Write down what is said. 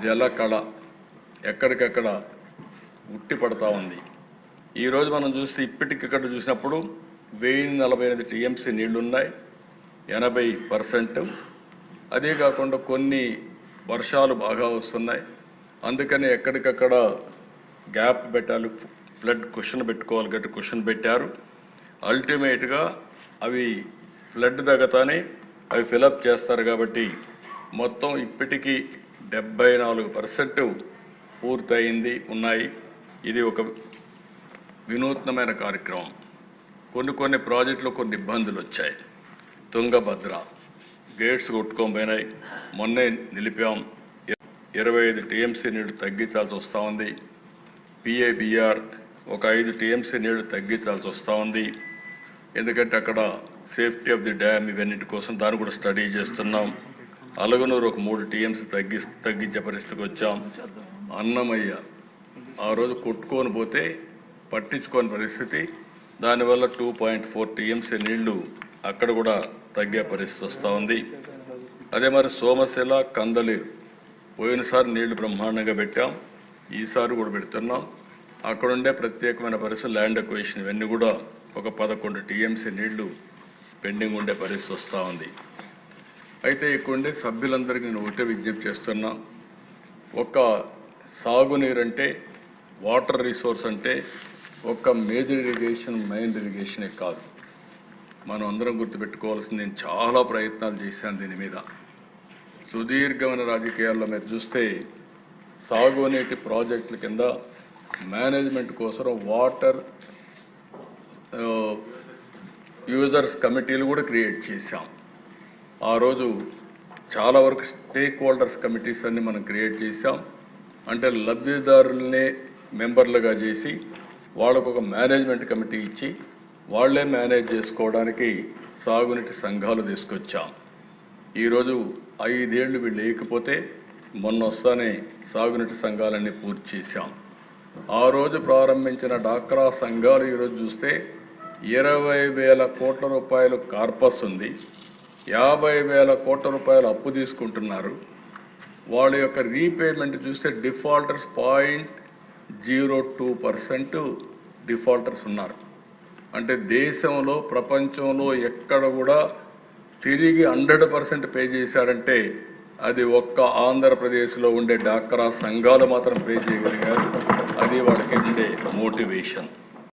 జల కళ ఎక్కడికక్కడ ఉట్టి పడతా ఉంది. ఈరోజు మనం చూస్తే ఇప్పటికిక్కడ చూసినప్పుడు 1048 టీఎంసీ నీళ్లున్నాయి, 80%. అదే కాకుండా కొన్ని వర్షాలు బాగా వస్తున్నాయి, అందుకని ఎక్కడికక్కడ గ్యాప్ పెట్టాలి, ఫ్లడ్ క్వశ్చన్ పెట్టుకోవాలి, గట్టి క్వశ్చన్ పెట్టారు. అల్టిమేట్గా అవి ఫ్లడ్ తగ్గతానే అవి ఫిలప్ చేస్తారు. కాబట్టి మొత్తం ఇప్పటికీ 74% పూర్తయింది ఉన్నాయి. ఇది ఒక వినూత్నమైన కార్యక్రమం. కొన్ని ప్రాజెక్టులు కొన్ని ఇబ్బందులు వచ్చాయి. తుంగభద్ర గేట్స్ కొట్టుకోపోయినాయి, మొన్నే నిలిపాం. 25 టీఎంసీ నీళ్లు తగ్గించాల్సి వస్తూ ఉంది. పిఏబిఆర్ ఒక 5 టీఎంసీ నీళ్లు తగ్గించాల్సి వస్తూ ఉంది. ఎందుకంటే అక్కడ సేఫ్టీ ఆఫ్ ది డ్యామ్ ఇవన్నిటి కోసం దాన్ని కూడా స్టడీ చేస్తున్నాం. అలగనూరు ఒక 3 టీఎంసీ తగ్గించే పరిస్థితికి వచ్చాం. అన్నమయ్య ఆ రోజు కొట్టుకొని పోతే పట్టించుకోని పరిస్థితి, దానివల్ల 2.4 టీఎంసీ నీళ్లు అక్కడ కూడా తగ్గే పరిస్థితి వస్తూ ఉంది. అదే మరి సోమశిల కందలేరు పోయినసారి నీళ్లు బ్రహ్మాండంగా పెట్టాం, ఈసారి కూడా పెడుతున్నాం. అక్కడుండే ప్రత్యేకమైన పరిస్థితి ల్యాండ్ అక్విజిషన్ ఇవన్నీ కూడా ఒక 11 టీఎంసీ నీళ్లు పెండింగ్ ఉండే పరిస్థితి వస్తూ ఉంది. అయితే ఇక్కడుండే సభ్యులందరికీ నేను ఒకటే విజ్ఞప్తి చేస్తున్నా, ఒక సాగునీరు అంటే వాటర్ రిసోర్స్ అంటే ఒక మేజర్ ఇరిగేషన్ మైన్ ఇరిగేషనే కాదు. మనం అందరం గుర్తుపెట్టుకోవాల్సింది, నేను చాలా ప్రయత్నాలు చేశాను దీని మీద. సుదీర్ఘమైన రాజకీయాల్లో మీరు చూస్తే సాగునీటి ప్రాజెక్టుల కింద మేనేజ్మెంట్ కోసం వాటర్ యూజర్స్ కమిటీలు కూడా క్రియేట్ చేశాం. ఆ రోజు చాలా వరకు స్టేక్ హోల్డర్స్ కమిటీస్ అన్ని మనం క్రియేట్ చేశాం. అంటే లబ్ధిదారులనే మెంబర్లుగా చేసి వాళ్ళకు ఒక మేనేజ్మెంట్ కమిటీ ఇచ్చి వాళ్లే మేనేజ్ చేసుకోవడానికి సాగునీటి సంఘాలు తీసుకొచ్చాం. ఈరోజు 5 ఏళ్ళు వీళ్ళు లేకపోతే మొన్న వస్తానే సాగునీటి సంఘాలన్నీ పూర్తి చేశాం. ఆ రోజు ప్రారంభించిన డాక్రా సంఘాలు ఈరోజు చూస్తే 20,000 కోట్ల రూపాయలు కార్పస్ ఉంది, 50,000 కోట్ల రూపాయలు అప్పు తీసుకుంటున్నారు. వాళ్ళ యొక్క రీపేమెంట్ చూస్తే డిఫాల్టర్స్ 0.02% డిఫాల్టర్స్ ఉన్నారు. అంటే దేశంలో ప్రపంచంలో ఎక్కడ కూడా తిరిగి 100% పే చేశారంటే అది ఒక్క ఆంధ్రప్రదేశ్లో ఉండే డాక్రా సంఘాలు మాత్రం పే చేయగలిగారు. అది వాళ్ళకి ఉండే మోటివేషన్.